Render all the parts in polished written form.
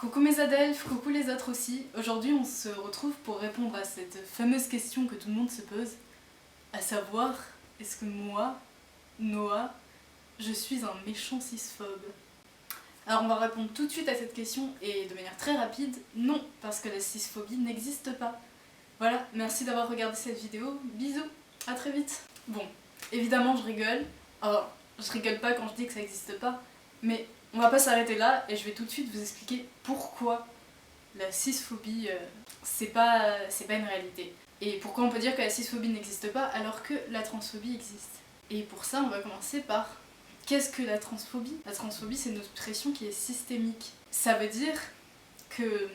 Coucou mes adelphes, coucou les autres aussi. Aujourd'hui on se retrouve pour répondre à cette fameuse question que tout le monde se pose, à savoir, est-ce que moi, Noah, je suis un méchant cisphobe? Alors on va répondre tout de suite à cette question et de manière très rapide, non, parce que la cisphobie n'existe pas. Voilà, merci d'avoir regardé cette vidéo, bisous, à très vite. Bon, évidemment je rigole, alors je rigole pas quand je dis que ça n'existe pas, mais on va pas s'arrêter là et je vais tout de suite vous expliquer pourquoi la cisphobie c'est pas une réalité. Et pourquoi on peut dire que la cisphobie n'existe pas alors que la transphobie existe. Et pour ça on va commencer par qu'est-ce que la transphobie? La transphobie c'est une oppression qui est systémique. Ça veut dire que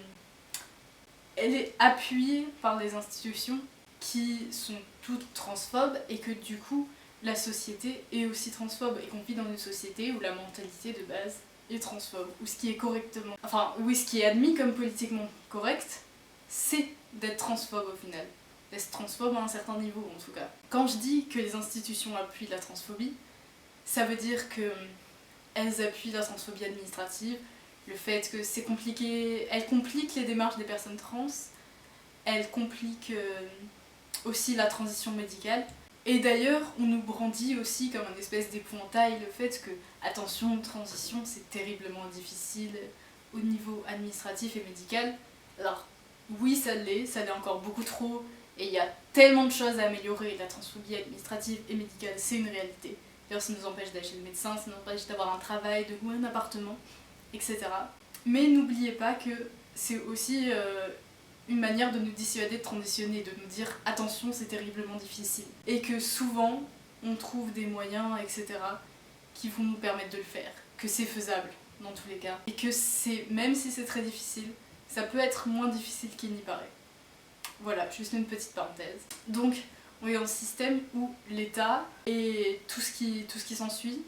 elle est appuyée par les institutions qui sont toutes transphobes et que du coup la société est aussi transphobe et qu'on vit dans une société où la mentalité de base est transphobe, où ce qui est correctement, où ce qui est admis comme politiquement correct, c'est d'être transphobe au final. D'être transphobe à un certain niveau en tout cas. Quand je dis que les institutions appuient la transphobie, ça veut dire qu'elles appuient la transphobie administrative, le fait que c'est compliqué, elles compliquent les démarches des personnes trans, elles compliquent aussi la transition médicale. Et d'ailleurs, on nous brandit aussi comme un espèce d'épouvantail le fait que, attention, transition, c'est terriblement difficile au niveau administratif et médical. Alors, oui, ça l'est encore beaucoup trop, et il y a tellement de choses à améliorer. La transphobie administrative et médicale, c'est une réalité. D'ailleurs, ça nous empêche d'aller chez le médecin, ça nous empêche d'avoir un travail, de louer un appartement, etc. Mais n'oubliez pas que c'est aussi une manière de nous dissuader de transitionner, de nous dire attention c'est terriblement difficile. Et que souvent on trouve des moyens, etc. qui vont nous permettre de le faire, que c'est faisable dans tous les cas. Et que même si c'est très difficile, ça peut être moins difficile qu'il n'y paraît. Voilà, juste une petite parenthèse. Donc on est dans un système où l'État et tout ce qui s'ensuit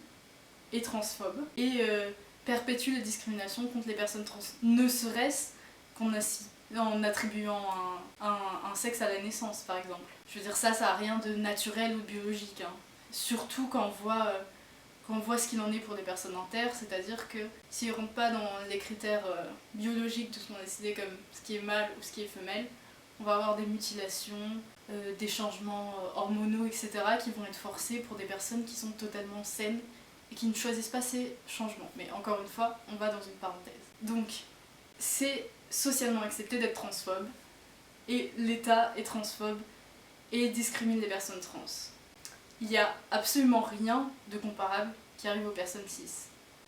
est transphobe et perpétue les discriminations contre les personnes trans, ne serait-ce en attribuant un sexe à la naissance par exemple. Je veux dire ça a rien de naturel ou de biologique, hein. Surtout quand on voit ce qu'il en est pour des personnes inter, c'est-à-dire que s'ils ne rentrent pas dans les critères biologiques de ce qu'on a décidé comme ce qui est mâle ou ce qui est femelle, on va avoir des mutilations, des changements hormonaux, etc. qui vont être forcés pour des personnes qui sont totalement saines et qui ne choisissent pas ces changements. Mais encore une fois, on va dans une parenthèse. Donc, c'est socialement accepté d'être transphobe, et l'État est transphobe et discrimine les personnes trans. Il n'y a absolument rien de comparable qui arrive aux personnes cis.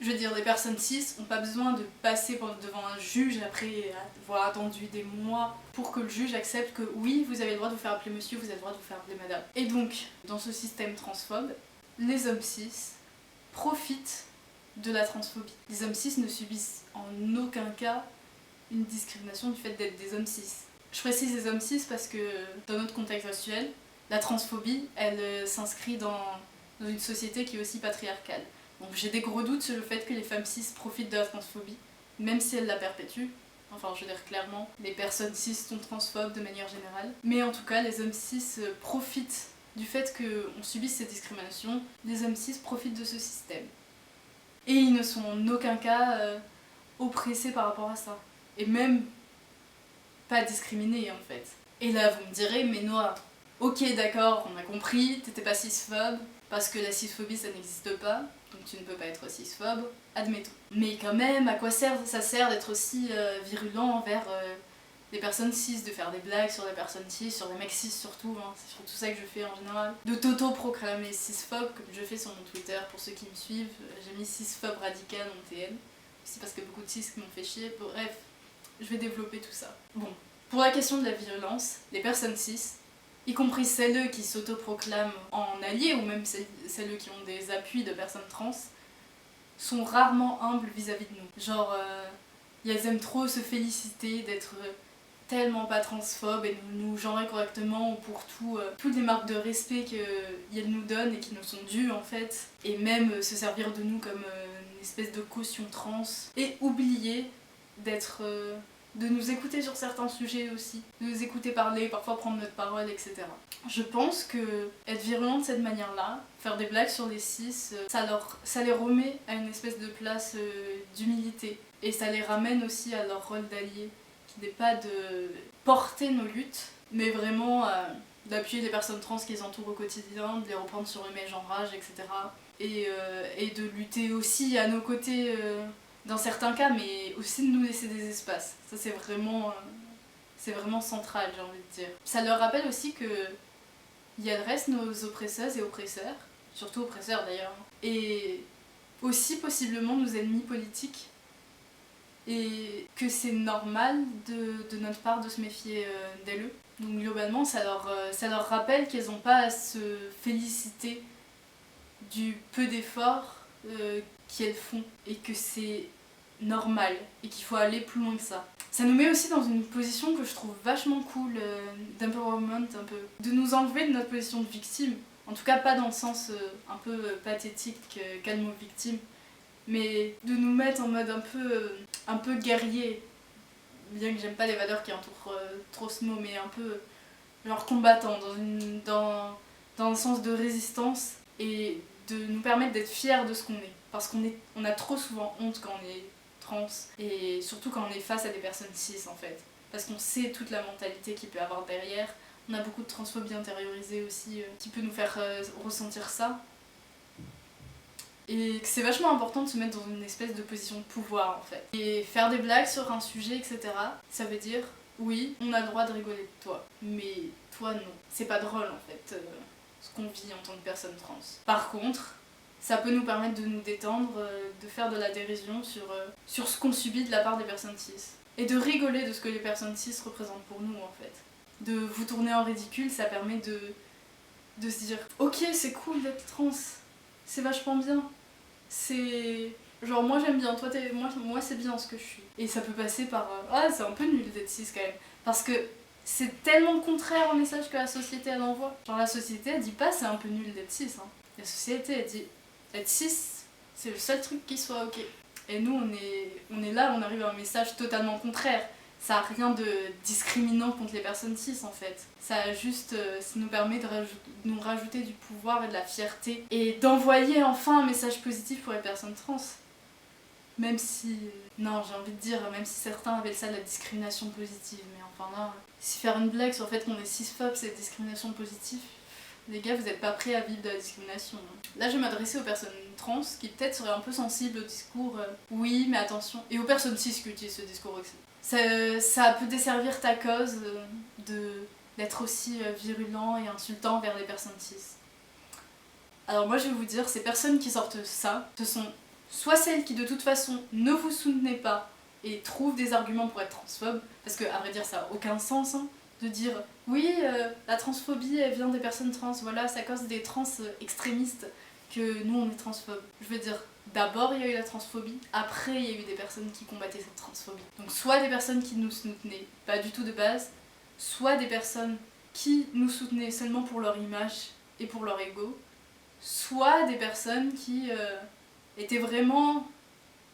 Je veux dire, les personnes cis n'ont pas besoin de passer devant un juge après avoir attendu des mois pour que le juge accepte que oui, vous avez le droit de vous faire appeler monsieur, vous avez le droit de vous faire appeler madame. Et donc, dans ce système transphobe, les hommes cis profitent de la transphobie. Les hommes cis ne subissent en aucun cas une discrimination du fait d'être des hommes cis. Je précise les hommes cis parce que dans notre contexte actuel, la transphobie, elle s'inscrit dans une société qui est aussi patriarcale. Donc j'ai des gros doutes sur le fait que les femmes cis profitent de la transphobie, même si elles la perpétuent. Enfin, je veux dire clairement, les personnes cis sont transphobes de manière générale. Mais en tout cas, les hommes cis profitent du fait qu'on subisse ces discriminations. Les hommes cis profitent de ce système. Et ils ne sont en aucun cas oppressés par rapport à ça. Et même pas discriminés en fait. Et là, vous me direz, mais Noah, ok d'accord, on a compris, t'étais pas cisphobe, parce que la cisphobie ça n'existe pas, donc tu ne peux pas être cisphobe, admettons. Mais quand même, à quoi ça sert d'être aussi virulent envers les personnes cis, de faire des blagues sur les personnes cis, sur les mecs cis surtout, hein, c'est surtout ça que je fais en général. De t'auto-proclamer cisphobe, comme je fais sur mon Twitter, pour ceux qui me suivent, j'ai mis cisphobe radical en TM, c'est parce que beaucoup de cis qui m'ont fait chier, bref, je vais développer tout ça. Bon, pour la question de la violence, les personnes cis, y compris celles qui s'autoproclament en alliés ou même celles qui ont des appuis de personnes trans, sont rarement humbles vis-à-vis de nous. Genre, elles aiment trop se féliciter d'être tellement pas transphobes et nous genrer correctement pour toutes les marques de respect qu'elles nous donnent et qui nous sont dues en fait, et même se servir de nous comme une espèce de caution trans, et oublier d'être de nous écouter sur certains sujets aussi, de nous écouter parler, parfois prendre notre parole, etc. Je pense que être virulent de cette manière-là, faire des blagues sur les cis, ça les remet à une espèce de place d'humilité. Et ça les ramène aussi à leur rôle d'allié, qui n'est pas de porter nos luttes, mais vraiment d'appuyer les personnes trans qui les entourent au quotidien, de les reprendre sur le même enrage, etc. Et de lutter aussi à nos côtés dans certains cas, mais aussi de nous laisser des espaces. Ça c'est vraiment central, j'ai envie de dire. Ça leur rappelle aussi que y adresse nos oppresseuses et oppresseurs, surtout oppresseurs d'ailleurs, et aussi possiblement nos ennemis politiques, et que c'est normal de notre part de se méfier d'elles. Donc globalement, ça leur rappelle qu'elles n'ont pas à se féliciter du peu d'efforts qu'elles font, et que c'est normal, et qu'il faut aller plus loin que ça. Ça nous met aussi dans une position que je trouve vachement cool, d'empowerment un peu. De nous enlever de notre position de victime, en tout cas pas dans le sens un peu pathétique qu'a le mot victime, mais de nous mettre en mode un peu guerrier, bien que j'aime pas les valeurs qui entourent trop ce mot, mais un peu genre combattant, dans le sens de résistance, et de nous permettre d'être fiers de ce qu'on est. Parce qu'on a trop souvent honte quand on est trans, et surtout quand on est face à des personnes cis en fait. Parce qu'on sait toute la mentalité qu'il peut y avoir derrière. On a beaucoup de transphobie intériorisée aussi qui peut nous faire ressentir ça. Et que c'est vachement important de se mettre dans une espèce de position de pouvoir en fait. Et faire des blagues sur un sujet, etc., ça veut dire, oui, on a le droit de rigoler de toi, mais toi non. C'est pas drôle en fait, ce qu'on vit en tant que personne trans. Par contre, ça peut nous permettre de nous détendre, de faire de la dérision sur ce qu'on subit de la part des personnes cis. Et de rigoler de ce que les personnes cis représentent pour nous en fait. De vous tourner en ridicule, ça permet de se dire « Ok, c'est cool d'être trans, c'est vachement bien. C'est... genre moi j'aime bien, moi c'est bien ce que je suis. » Et ça peut passer par « Ah, c'est un peu nul d'être cis quand même. » Parce que c'est tellement contraire au message que la société elle envoie. Genre la société elle dit pas c'est un peu nul d'être cis. Hein. La société elle dit être cis, c'est le seul truc qui soit ok. Et nous, on est là, on arrive à un message totalement contraire. Ça n'a rien de discriminant contre les personnes cis en fait. Ça nous permet de nous rajouter du pouvoir et de la fierté. Et d'envoyer enfin un message positif pour les personnes trans. Même si... non, j'ai envie de dire, même si certains appellent ça de la discrimination positive. Mais enfin là, si faire une blague sur le fait qu'on est cisphobe, c'est discrimination positive, les gars, vous n'êtes pas prêts à vivre de la discrimination. Là, je vais m'adresser aux personnes trans qui peut-être seraient un peu sensibles au discours oui, mais attention. Et aux personnes cis qui utilisent ce discours aussi. Ça peut desservir ta cause d'être aussi virulent et insultant vers les personnes cis. Alors moi, je vais vous dire, ces personnes qui sortent ça, ce sont soit celles qui de toute façon ne vous soutenaient pas et trouvent des arguments pour être transphobes, parce que à vrai dire, ça n'a aucun sens, hein, de dire oui, la transphobie elle vient des personnes trans, voilà, c'est à cause des trans extrémistes que nous on est transphobes. Je veux dire, d'abord il y a eu la transphobie, après il y a eu des personnes qui combattaient cette transphobie. Donc soit des personnes qui nous soutenaient pas du tout de base, soit des personnes qui nous soutenaient seulement pour leur image et pour leur ego, soit des personnes qui étaient vraiment,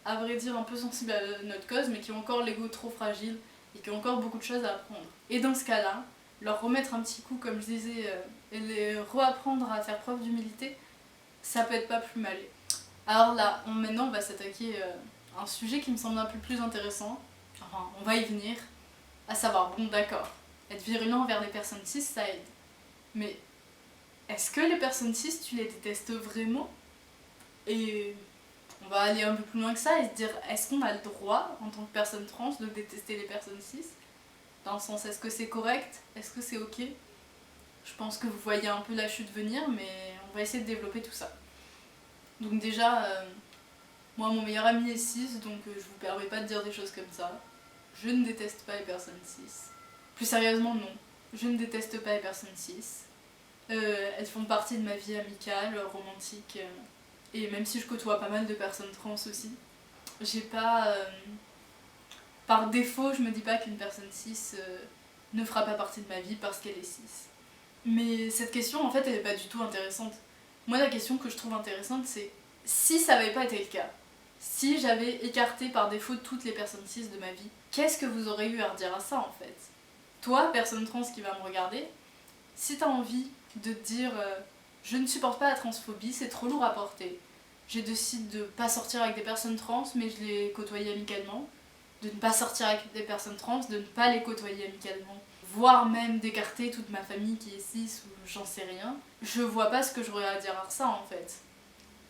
à vrai dire, un peu sensibles à notre cause, mais qui ont encore l'ego trop fragile et qui ont encore beaucoup de choses à apprendre. Et dans ce cas-là, leur remettre un petit coup, comme je disais, et les reapprendre à faire preuve d'humilité, ça peut être pas plus mal. Alors là, maintenant on va s'attaquer à un sujet qui me semble un peu plus intéressant, enfin on va y venir, à savoir, bon d'accord, être virulent envers les personnes cis ça aide, mais est-ce que les personnes cis tu les détestes vraiment? Et on va aller un peu plus loin que ça et se dire, est-ce qu'on a le droit en tant que personne trans de détester les personnes cis? Dans le sens, est-ce que c'est correct? Est-ce que c'est ok? Je pense que vous voyez un peu la chute venir, mais on va essayer de développer tout ça. Donc déjà, moi mon meilleur ami est cis, donc je vous permets pas de dire des choses comme ça. Je ne déteste pas les personnes cis. Plus sérieusement, non. Je ne déteste pas les personnes cis. Elles font partie de ma vie amicale, romantique, et même si je côtoie pas mal de personnes trans aussi, j'ai pas... par défaut, je me dis pas qu'une personne cis ne fera pas partie de ma vie parce qu'elle est cis. Mais cette question, en fait, elle est pas du tout intéressante. Moi, la question que je trouve intéressante, c'est si ça avait pas été le cas, Si j'avais écarté par défaut toutes les personnes cis de ma vie, qu'est-ce que vous aurez eu à redire à ça en fait? Toi, personne trans qui va me regarder, si t'as envie de te dire je ne supporte pas la transphobie, c'est trop lourd à porter. J'ai décidé de pas sortir avec des personnes trans, mais je les côtoyais amicalement. De ne pas sortir avec des personnes trans, de ne pas les côtoyer amicalement. Voire même d'écarter toute ma famille qui est cis ou j'en sais rien. Je vois pas ce que j'aurais à dire à ça en fait.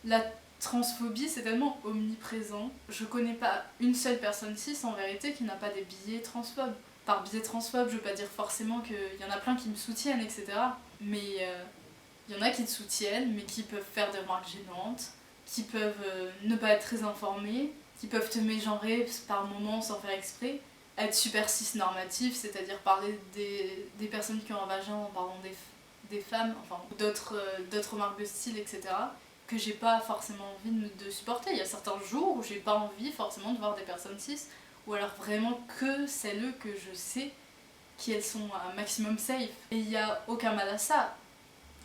La transphobie c'est tellement omniprésent. Je connais pas une seule personne cis en vérité qui n'a pas des billets transphobes. Par biais transphobe, je veux pas dire forcément qu'il y en a plein qui me soutiennent, etc. Mais il y en a qui te soutiennent, mais qui peuvent faire des remarques gênantes, qui peuvent ne pas être très informés, qui peuvent te mégenrer par moments sans faire exprès, être super cis-normatif, c'est-à-dire parler des personnes qui ont un vagin en parlant des femmes, enfin d'autres remarques de style, etc. que j'ai pas forcément envie de supporter. Il y a certains jours où j'ai pas envie forcément de voir des personnes cis, ou alors vraiment que celles que je sais qu'elles sont un maximum safe. Et il n'y a aucun mal à ça.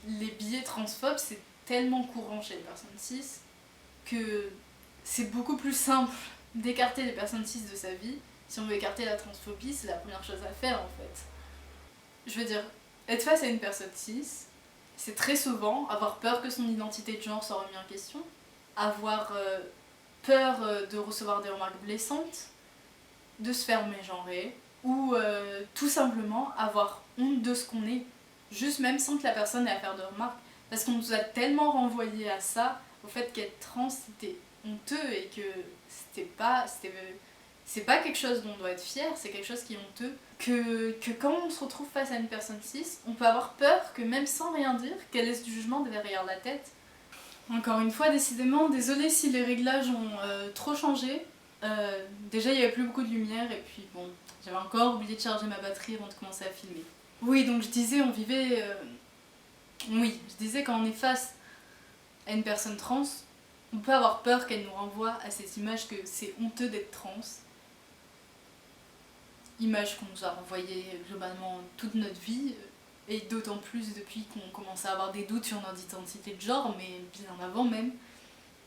Les billets transphobes, c'est tellement courant chez les personnes cis que c'est beaucoup plus simple d'écarter les personnes cis de sa vie. Si on veut écarter la transphobie, c'est la première chose à faire en fait. Je veux dire, être face à une personne cis, c'est très souvent avoir peur que son identité de genre soit remise en question, avoir peur de recevoir des remarques blessantes, de se faire mégenrer, ou tout simplement avoir honte de ce qu'on est, juste même sans que la personne ait à faire de remarques. Parce qu'on nous a tellement renvoyé à ça, au fait qu'être trans c'était honteux et que c'est pas quelque chose dont on doit être fier, c'est quelque chose qui est honteux. Que quand on se retrouve face à une personne cis, on peut avoir peur que même sans rien dire, qu'elle laisse du jugement derrière la tête. Encore une fois, décidément, désolée si les réglages ont trop changé. Déjà, il n'y avait plus beaucoup de lumière et puis bon, j'avais encore oublié de charger ma batterie avant de commencer à filmer. Oui, donc je disais, on vivait... Oui, je disais quand on est face à une personne trans, on peut avoir peur qu'elle nous renvoie à cette image que c'est honteux d'être trans. Image qu'on nous a renvoyée globalement toute notre vie, et d'autant plus depuis qu'on commence à avoir des doutes sur notre identité de genre, mais bien avant même,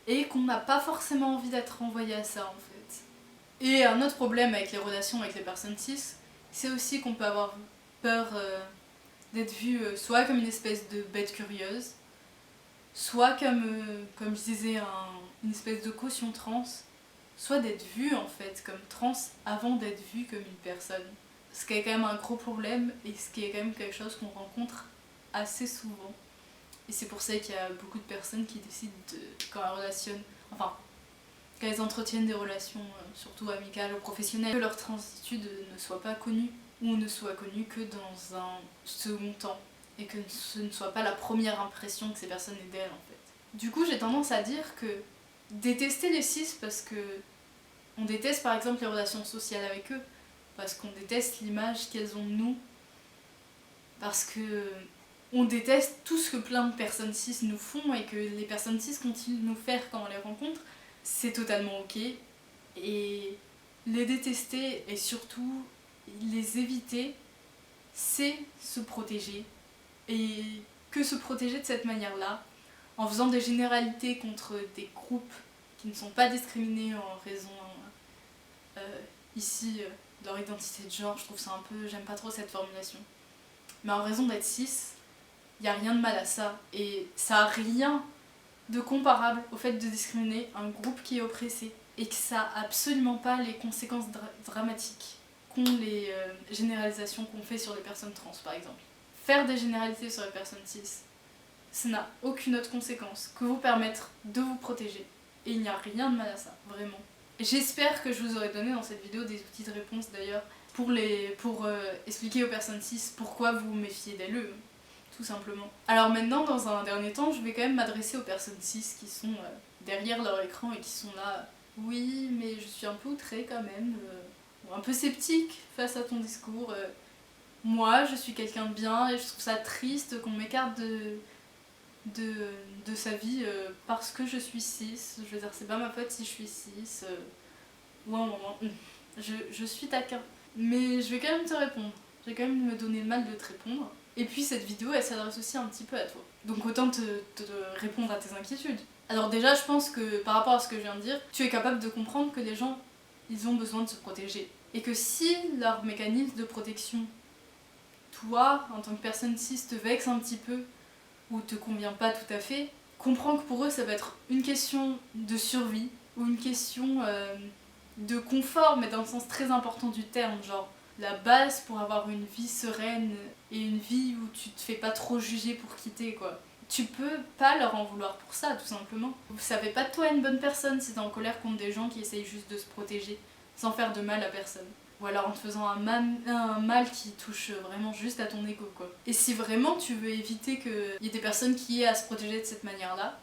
et qu'on n'a pas forcément envie d'être renvoyé à ça en fait. Et un autre problème avec les relations avec les personnes cis, c'est aussi qu'on peut avoir peur d'être vu soit comme une espèce de bête curieuse, soit comme je disais, une espèce de caution trans, soit d'être vu en fait comme trans avant d'être vu comme une personne. Ce qui est quand même un gros problème et ce qui est quand même quelque chose qu'on rencontre assez souvent. Et c'est pour ça qu'il y a beaucoup de personnes qui décident quand elles entretiennent des relations, surtout amicales ou professionnelles, que leur transitude ne soit pas connue ou ne soit connue que dans un second temps et que ce ne soit pas la première impression que ces personnes aient d'elles en fait. Du coup, j'ai tendance à dire que détester les cis parce que on déteste par exemple les relations sociales avec eux, parce qu'on déteste l'image qu'elles ont de nous, parce que on déteste tout ce que plein de personnes cis nous font et que les personnes cis continuent de nous faire quand on les rencontre, c'est totalement ok. Et les détester et surtout les éviter, c'est se protéger. Et que se protéger de cette manière-là, en faisant des généralités contre des groupes qui ne sont pas discriminés en raison ici de leur identité de genre, je trouve ça un peu, j'aime pas trop cette formulation. Mais en raison d'être cis, il n'y a rien de mal à ça. Et ça a rien de comparable au fait de discriminer un groupe qui est oppressé. Et que ça a absolument pas les conséquences dramatiques qu'ont les généralisations qu'on fait sur les personnes trans par exemple. Faire des généralités sur les personnes cis, ça n'a aucune autre conséquence que vous permettre de vous protéger. Et il n'y a rien de mal à ça, vraiment. J'espère que je vous aurai donné dans cette vidéo des outils de réponse d'ailleurs pour expliquer aux personnes cis pourquoi vous vous méfiez d'elles, tout simplement. Alors maintenant, dans un dernier temps, je vais quand même m'adresser aux personnes cis qui sont derrière leur écran et qui sont là. Oui, mais je suis un peu outrée quand même, ou un peu sceptique face à ton discours. Moi, je suis quelqu'un de bien et je trouve ça triste qu'on m'écarte de sa vie parce que je suis cis. Je veux dire, c'est pas ma faute si je suis cis. Je suis taquin. Mais je vais quand même te répondre. Je vais quand même me donner le mal de te répondre. Et puis cette vidéo, elle s'adresse aussi un petit peu à toi. Donc autant te répondre à tes inquiétudes. Alors déjà, je pense que par rapport à ce que je viens de dire, tu es capable de comprendre que les gens, ils ont besoin de se protéger. Et que si leur mécanisme de protection, toi, en tant que personne cis, te vexe un petit peu, ou te convient pas tout à fait, comprends que pour eux, ça va être une question de survie, ou une question de confort, mais dans le sens très important du terme, genre la base pour avoir une vie sereine et une vie où tu te fais pas trop juger pour quitter, quoi. Tu peux pas leur en vouloir pour ça, tout simplement. Ça fait pas de toi une bonne personne si t'es en colère contre des gens qui essayent juste de se protéger, sans faire de mal à personne. Ou alors en te faisant un mal qui touche vraiment juste à ton ego, quoi. Et si vraiment tu veux éviter qu'il y ait des personnes qui aient à se protéger de cette manière-là,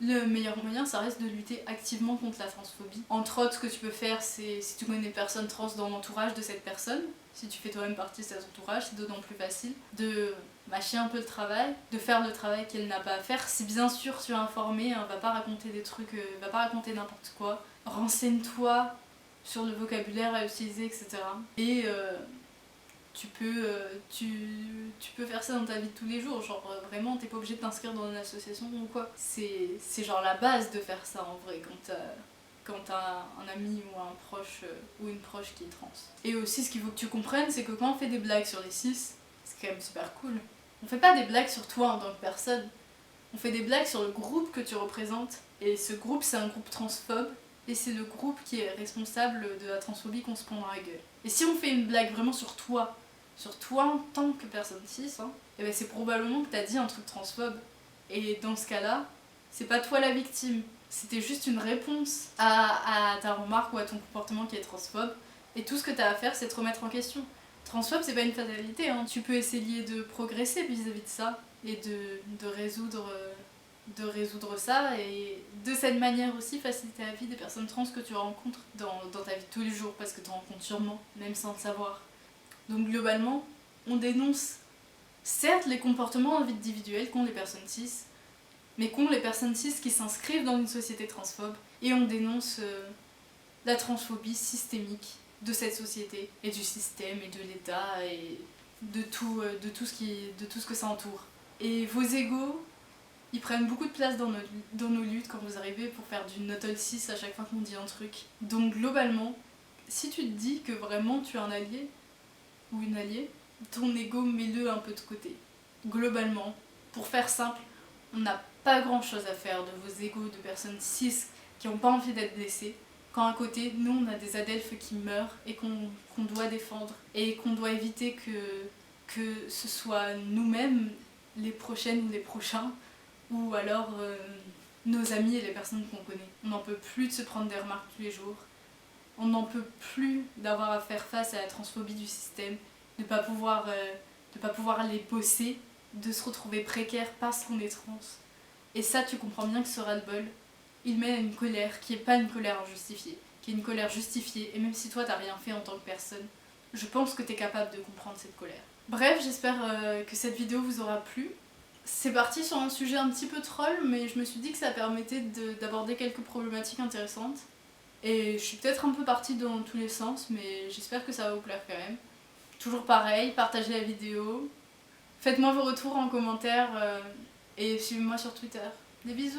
le meilleur moyen, ça reste de lutter activement contre la transphobie. Entre autres, ce que tu peux faire, c'est si tu connais des personnes trans dans l'entourage de cette personne, si tu fais toi-même partie de cet entourage, c'est d'autant plus facile de mâcher un peu le travail, de faire le travail qu'elle n'a pas à faire. Si bien sûr tu es informé, va pas raconter des trucs, va pas raconter n'importe quoi. Renseigne-toi sur le vocabulaire à utiliser, etc. Et tu peux faire ça dans ta vie de tous les jours, genre vraiment t'es pas obligé de t'inscrire dans une association ou quoi. C'est genre la base de faire ça en vrai quand t'as un ami ou un proche ou une proche qui est trans. Et aussi ce qu'il faut que tu comprennes, c'est que quand on fait des blagues sur les cis, c'est quand même super cool. On fait pas des blagues sur toi en tant que personne, on fait des blagues sur le groupe que tu représentes. Et ce groupe, c'est un groupe transphobe, et c'est le groupe qui est responsable de la transphobie qu'on se prend dans la gueule. Et si on fait une blague vraiment sur toi en tant que personne cis, et ben c'est probablement que t'as dit un truc transphobe. Et dans ce cas-là, c'est pas toi la victime, c'était juste une réponse à ta remarque ou à ton comportement qui est transphobe. Et tout ce que t'as à faire, c'est te remettre en question. Transphobe, c'est pas une fatalité, tu peux essayer de progresser vis-à-vis de ça et de résoudre ça et de cette manière aussi faciliter la vie des personnes trans que tu rencontres dans ta vie de tous les jours, parce que tu en rencontres sûrement, même sans le savoir. Donc globalement, on dénonce certes les comportements individuels qu'ont les personnes cis, mais qu'ont les personnes cis qui s'inscrivent dans une société transphobe, et on dénonce la transphobie systémique de cette société, et du système, et de l'État, et de tout ce que ça entoure. Et vos égos, ils prennent beaucoup de place dans nos luttes quand vous arrivez pour faire du not all cis à chaque fois qu'on dit un truc. Donc globalement, si tu te dis que vraiment tu es un allié ou une alliée, ton ego mets-le un peu de côté. Globalement, pour faire simple, on n'a pas grand chose à faire de vos égos de personnes cis qui n'ont pas envie d'être blessées, quand à côté, nous on a des adelphes qui meurent et qu'on doit défendre et qu'on doit éviter que ce soit nous-mêmes les prochaines ou les prochains, ou alors nos amis et les personnes qu'on connaît. On n'en peut plus de se prendre des remarques tous les jours, on n'en peut plus d'avoir à faire face à la transphobie du système, de ne pas pouvoir les bosser, de se retrouver précaire parce qu'on est trans. Et ça, tu comprends bien que ce ras-le-bol, il mène à une colère qui n'est pas une colère injustifiée, qui est une colère justifiée, et même si toi t'as rien fait en tant que personne, je pense que t'es capable de comprendre cette colère. Bref, j'espère que cette vidéo vous aura plu. C'est parti sur un sujet un petit peu troll, mais je me suis dit que ça permettait d'aborder quelques problématiques intéressantes. Et je suis peut-être un peu partie dans tous les sens, mais j'espère que ça va vous plaire quand même. Toujours pareil, partagez la vidéo, faites-moi vos retours en commentaire et suivez-moi sur Twitter. Des bisous!